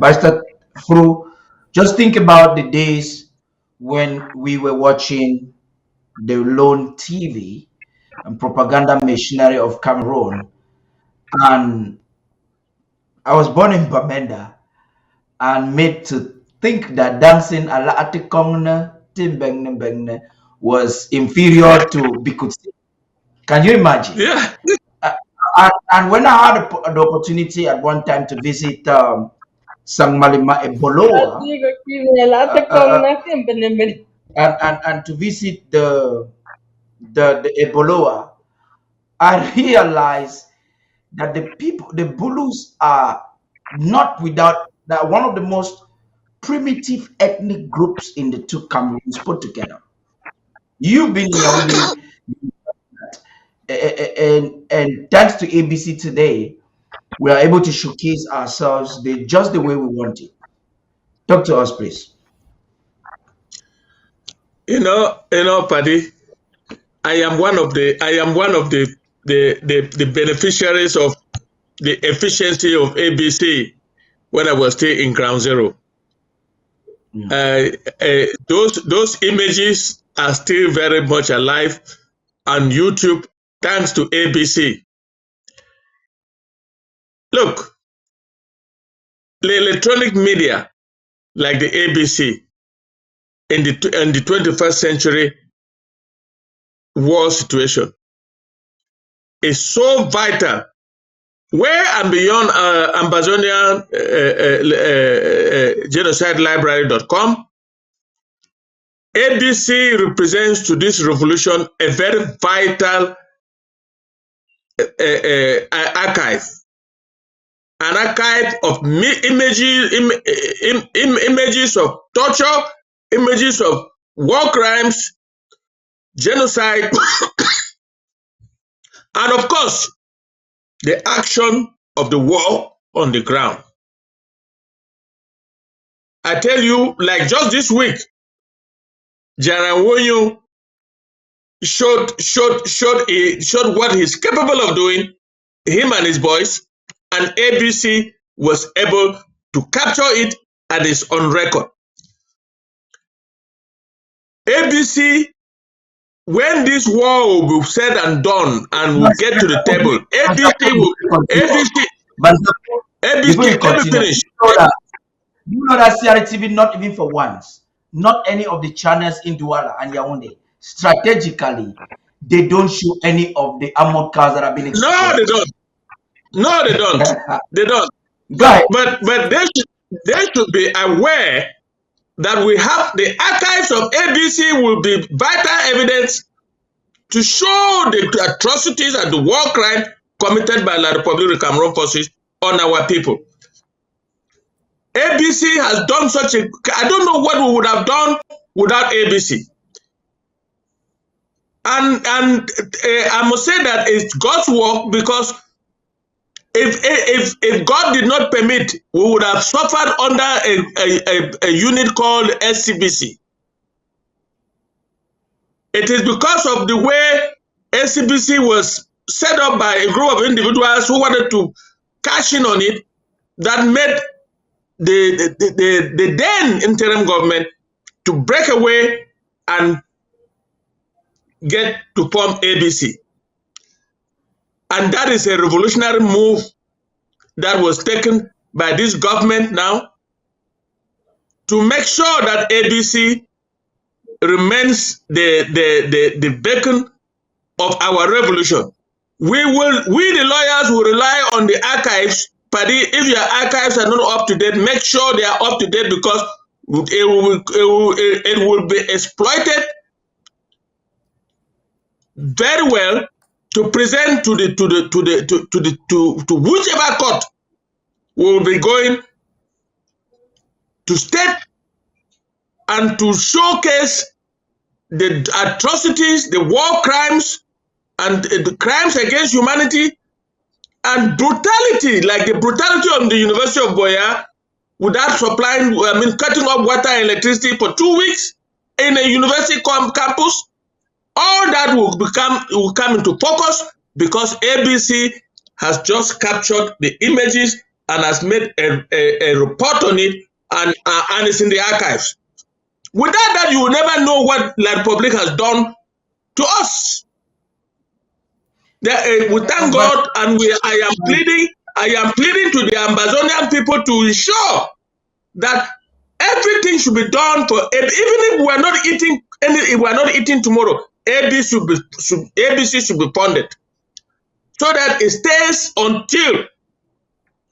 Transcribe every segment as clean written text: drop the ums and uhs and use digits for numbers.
Barrister through, just think about the days when we were watching the lone TV and propaganda machinery of Cameroon. And I was born in Bamenda and made to think that dancing a la Atikongne Timbengne Bengne was inferior to Bikutsi. Can you imagine? Yeah. Uh, and when I had the opportunity at one time to visit Sang Malima Eboloa, and to visit the Eboloa, I realized that the people, the Bulus, are not without that one of the most primitive ethnic groups in the two Cameroons put together. You've been in Yaoundé, and thanks to ABC today, we are able to showcase ourselves just the way we want it. Talk to us, please. Paddy, I am one of the beneficiaries of the efficiency of ABC when I was still in Ground Zero. Those images are still very much alive on YouTube thanks to ABC. Look, the electronic media like the ABC in the 21st century war situation is so vital. Where and beyond Ambazonian genocide library.com, ABC represents to this revolution a very vital archive, an archive of images of torture, images of war crimes, genocide, and of course, the action of the war on the ground. I tell you, like just this week, Jaranwonyo showed what he's capable of doing, him and his boys, and ABC was able to capture it and it's on record. ABC, when this war will be said and done and we'll get to the table, ABC, let me finish. You know that CRTV, not even for once, not any of the channels in Douala and Yaoundé, strategically, they don't show any of the armored cars that have been exposed. No, they don't. No, they don't. They don't. But they should be aware that we have the archives of ABC will be vital evidence to show the atrocities and the war crime committed by the Republic of Cameroon forces on our people. ABC has done such a, I don't know what we would have done without ABC. And I must say that it's God's work, because if God did not permit, we would have suffered under a unit called SCBC. It is because of the way SCBC was set up by a group of individuals who wanted to cash in on it that made the then interim government to break away and get to form ABC. And that is a revolutionary move that was taken by this government now to make sure that ABC remains the beacon of our revolution. We the lawyers will rely on the archives. Paddy, if your archives are not up to date, make sure they are up to date, because it will be exploited very well to present to whichever court will be going to state and to showcase the atrocities, the war crimes, and the crimes against humanity and brutality, like the brutality on the University of Boya, without supplying, cutting off water and electricity for 2 weeks in a university campus. All that will come into focus because ABC has just captured the images and has made a report on it, and it's in the archives. Without that, you will never know what La Republic has done to us. We thank But God, and I am pleading to the Ambazonian people to ensure that everything should be done for, even if we are not eating if we are not eating tomorrow, ABC should be funded so that it stays until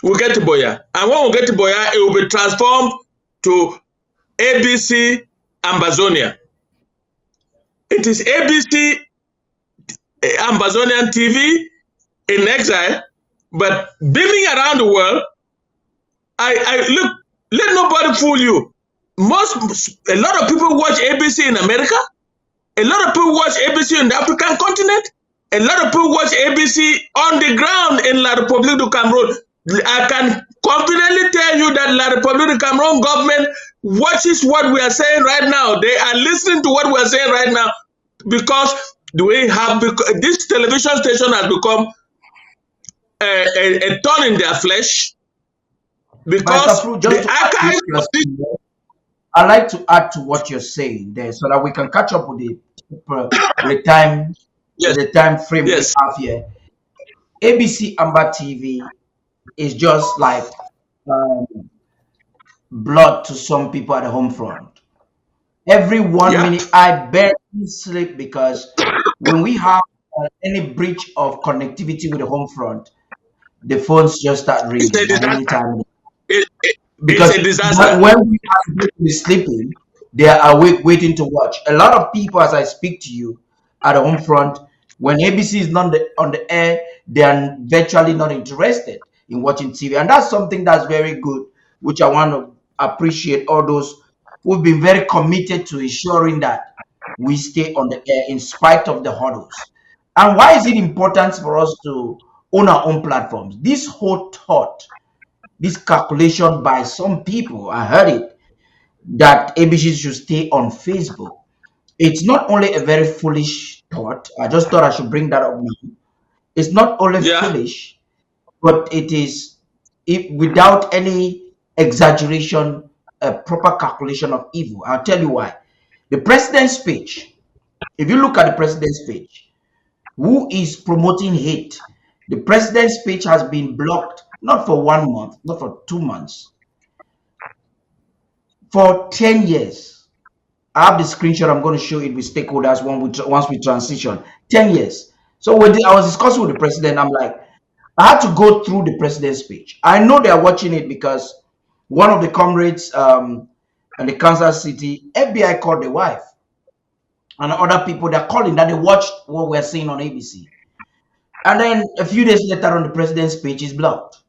we get to Boya. And when we get to Boya, it will be transformed to ABC Ambazonian. It is ABC Ambazonian TV in exile, but beaming around the world. I look, let nobody fool you. A lot of people watch ABC in America. A lot of people watch ABC in the African continent. A lot of people watch ABC on the ground in La République du Cameroon. I can confidently tell you that La République du Cameroon government watches what we are saying right now. They are listening to what we are saying right now, because this television station has become a thorn in their flesh, because the archives. I'd like to add to what you're saying there so that we can catch up with the time, Yes. the time frame we Yes. have here. ABC Amba TV is just like um, blood to some people at the home front. Every 1 minute, I barely sleep, because when we have any breach of connectivity with the home front, the phones just start It's a ringing at any disaster. time. It's Because a disaster. when we are supposed to be sleeping, they are awake waiting to watch. A lot of people, as I speak to you at the home front, when ABC is not on the air, they are virtually not interested in watching TV. And that's something that's very good, which I want to appreciate all those who've been very committed to ensuring that we stay on the air in spite of the hurdles. And why is it important for us to own our own platforms? This whole thought, this calculation by some people, I heard it, that ABC should stay on Facebook. It's not only a very foolish thought. I just thought I should bring that up now. It's not only Yeah. foolish, but it is, without any exaggeration, a proper calculation of evil. I'll tell you why. The president's speech, if you look at the president's speech, who is promoting hate? The president's speech has been blocked not for 1 month, not for 2 months, for 10 years. I have the screenshot. I'm going to show it with stakeholders once we transition. 10 years. So I was discussing with the president. I'm like, I had to go through the president's speech. I know they are watching it because one of the comrades in the Kansas City, FBI called the wife, and other people, they're calling that they watched what we're saying on ABC. And then a few days later on, the president's speech is blocked.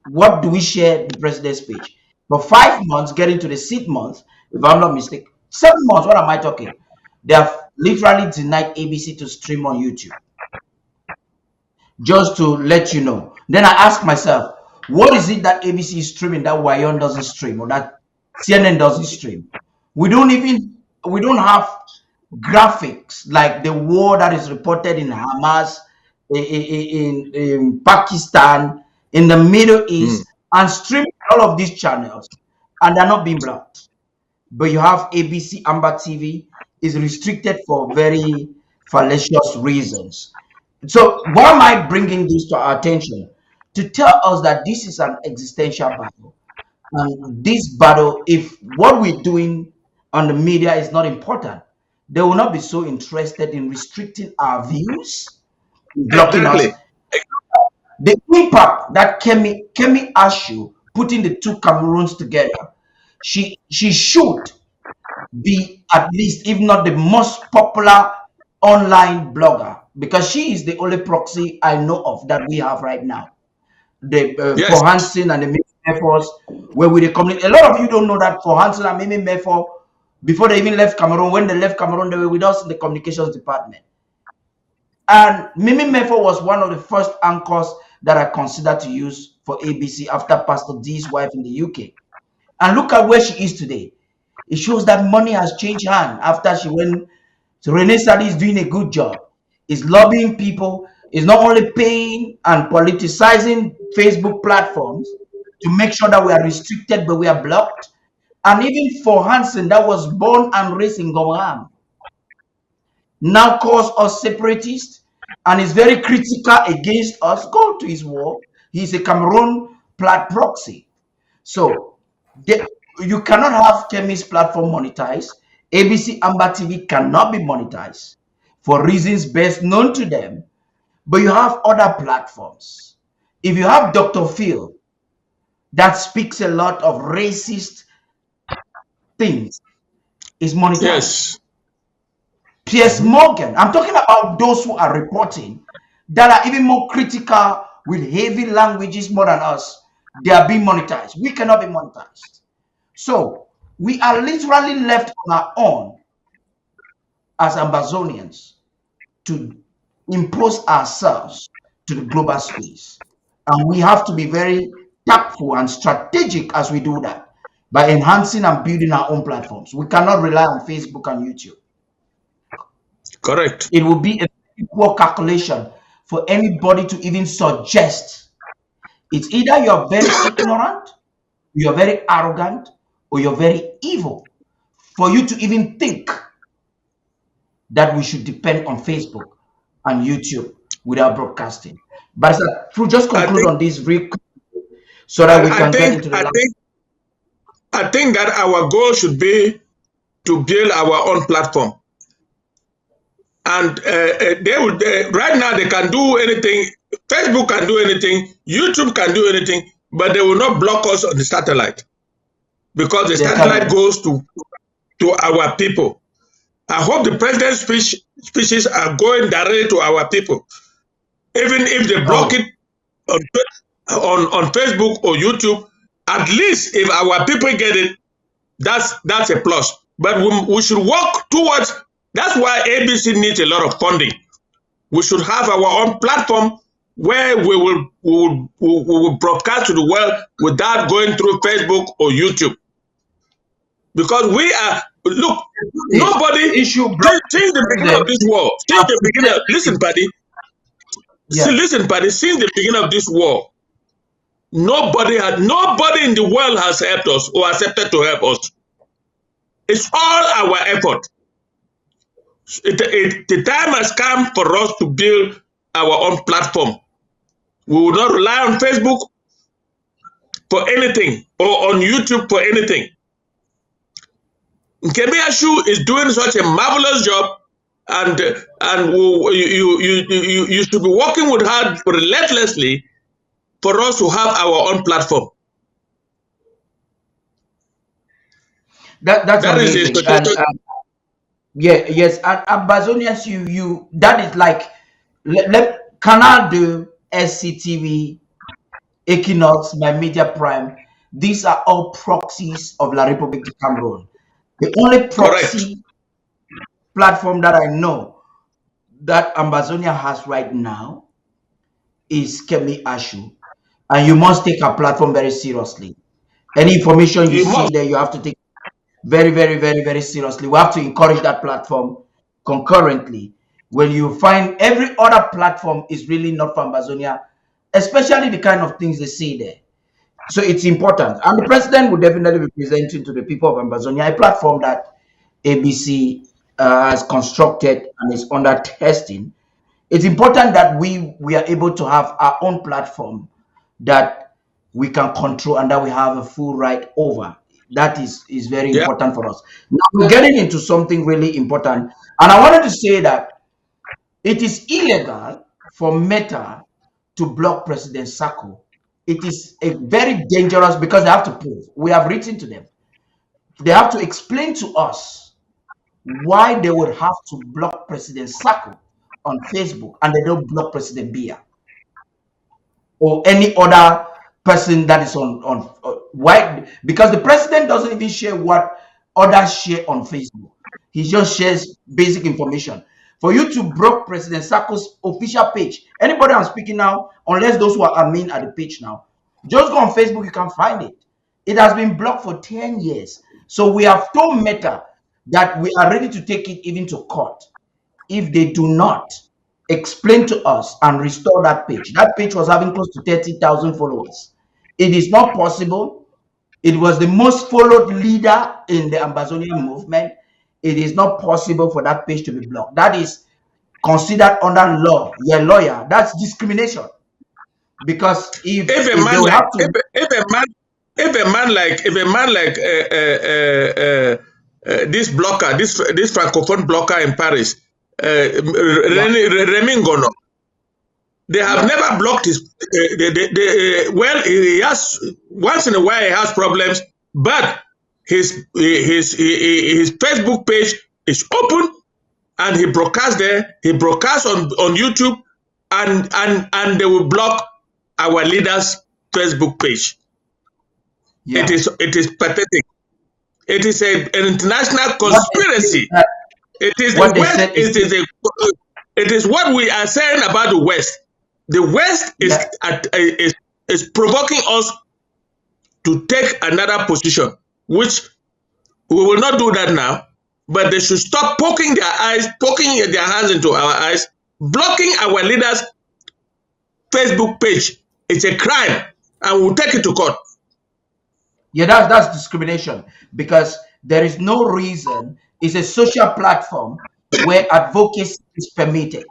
What do we share the president's speech? For 5 months, getting to the 6th month, if I'm not mistaken, 7 months, what am I talking? They have literally denied ABC to stream on YouTube. Just to let you know. Then I ask myself, what is it that ABC is streaming that Wayon doesn't stream, or that CNN doesn't stream? We don't have graphics like the war that is reported in Hamas, in Pakistan, in the Middle East, and streaming all of these channels, and they're not being blocked. But you have ABC Amba TV is restricted for very fallacious reasons. So why am I bringing this to our attention? To tell us that this is an existential battle. And this battle, if what we're doing on the media is not important, they will not be so interested in restricting our views, blocking us. Exactly. The impact that Kemi Ashu putting the two Cameroons together, she should be at least, if not the most popular online blogger, because she is the only proxy I know of that we have right now. The Yes. for Hansen and the Mimi Mefors, where we the community. A lot of you don't know that for Hansen and Mimi Mefor, before they even left Cameroon, when they left Cameroon, they were with us in the communications department. And Mimi Mefor was one of the first anchors that I considered to use for ABC after Pastor D's wife in the UK. And look at where she is today. It shows that money has changed hand after she went. So Rene Sadi is doing a good job. Is lobbying people. Is not only paying and politicizing Facebook platforms to make sure that we are restricted, but we are blocked. And even for Hansen, that was born and raised in Gomram, now calls us separatists and is very critical against us. Go to his war. He's a Cameroon proxy. So you cannot have Kemi's platform monetized. ABC Amba TV cannot be monetized for reasons best known to them. But you have other platforms. If you have Dr. Phil, that speaks a lot of racist things, is monetized. Yes. Piers Morgan, I'm talking about those who are reporting that are even more critical with heavy languages more than us. They are being monetized. We cannot be monetized. So we are literally left on our own as Ambazonians to impose ourselves to the global space. And we have to be very tactful and strategic as we do that by enhancing and building our own platforms. We cannot rely on Facebook and YouTube. Correct. It will be a poor calculation for anybody to even suggest. It's either you're very ignorant, you're very arrogant, or you're very evil for you to even think that we should depend on Facebook and YouTube without broadcasting. But to just conclude on this real quick so that we can get into the I think that our goal should be to build our own platform. And they would right now they can do anything. Facebook can do anything. YouTube can do anything, but they will not block us on the satellite because the satellite goes to our people. I hope the president's speeches are going directly to our people, even if they block it on Facebook or YouTube. At least if our people get it, that's a plus. But we should work towards. That's why ABC needs a lot of funding. We should have our own platform where we will broadcast to the world without going through Facebook or YouTube. Because we are, look, nobody, since the beginning of this war, since the beginning, listen, buddy, since the beginning of this war, nobody in the world has helped us or accepted to help us. It's all our effort. The time has come for us to build our own platform. We will not rely on Facebook for anything or on YouTube for anything. Kemi Ashu is doing such a marvelous job, and you should be working with her relentlessly for us to have our own platform. That's amazing. Yes, and Ambazonians, you that is like Canal do SCTV, Equinox, My Media Prime. These are all proxies of La République du Cameroon. The only proxy platform that I know that Ambazonia has right now is Kemi Ashu, and you must take our platform very seriously. Any information you see there, you have to take very, very, very, very seriously. We have to encourage that platform concurrently. When you find every other platform is really not for Ambazonia, especially the kind of things they say there. So it's important. And the president will definitely be presenting to the people of Ambazonia a platform that ABC has constructed and is under testing. It's important that we are able to have our own platform that we can control and that we have a full right over. That is very important for us. Now we're getting into something really important. And I wanted to say that it is illegal for Meta to block President Sako. It is a very dangerous because they have to prove. We have written to them. They have to explain to us why they would have to block President Sako on Facebook and they don't block President Biya or any other person that is on why, because the president doesn't even share what others share on Facebook. He just shares basic information. For you to block President Sako's official page, anybody I'm speaking now, unless those who are admin at the page now, just go on Facebook, you can find it. It has been blocked for 10 years. So we have told Meta that we are ready to take it even to court if they do not explain to us and restore that page. That page was having close to 30,000 followers. It is not possible. It was the most followed leader in the Ambazonian movement. It is not possible for that page to be blocked. That is considered under law. You're a lawyer. That's discrimination. Because If a if they man will like have to, if a man like this blocker, this francophone blocker in Paris, yeah, Remy Ngono, they have yeah, never blocked his. Well, he has once in a while he has problems, but his Facebook page is open, and he broadcasts there. He broadcasts on YouTube, and they will block our leaders' Facebook page. yeah. It is pathetic. It is an international What they say is conspiracy. that It is the what they West. said is It is what we are saying about the West. The West yeah, is provoking us to take another position, which we will not do that now. But they should stop poking their hands into our eyes, blocking our leaders' Facebook page. It's a crime, and we'll take it to court. yeah, that's discrimination because there is no reason. It's a social platform where advocacy is permitted,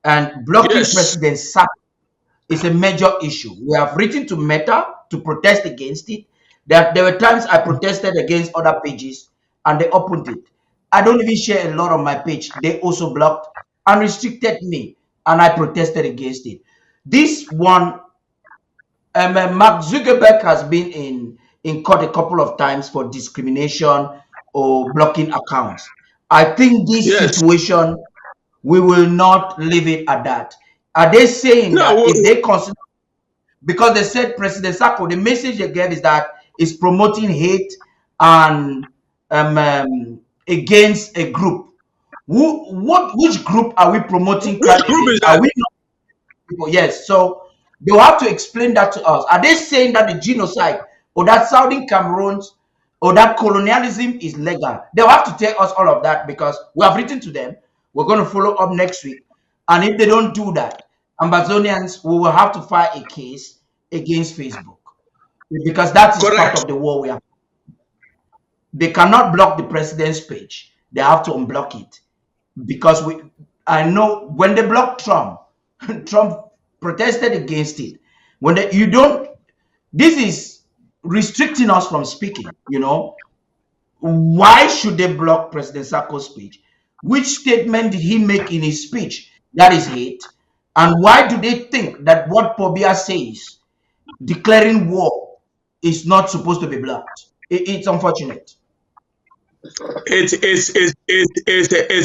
and blocking Yes, President Sako is a major issue. We have written to Meta to protest against it. That there were times I protested against other pages and they opened it. I don't even share a lot on my page. They also blocked and restricted me, and I protested against it. This one, Mark Zuckerberg has been in court a couple of times for discrimination or blocking accounts. I think this yes. situation we will not leave it at that. Are they saying No, that if they consider, because they said President Sako, the message they gave is that it's promoting hate and against a group. Which group are we promoting which crime group is against? Are that? we not people? Yes. So they will have to explain that to us. Are they saying that the genocide or that Southern Cameroons or that colonialism is legal? They'll have to tell us all of that because we have written to them. We're going to follow up next week. And if they don't do that, Ambazonians, we will have to file a case against Facebook because that is part Correct. of the war we are. They cannot block the president's page. They have to unblock it because I know when they blocked Trump, Trump protested against it. When you don't, this is restricting us from speaking. Why should they block President Sarko's speech? Which statement did he make in his speech that is hate? And why do they think that what Pobia says, declaring war, is not supposed to be blocked? It's unfortunate. It's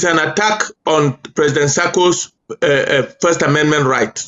an attack on President Sarko's First Amendment right.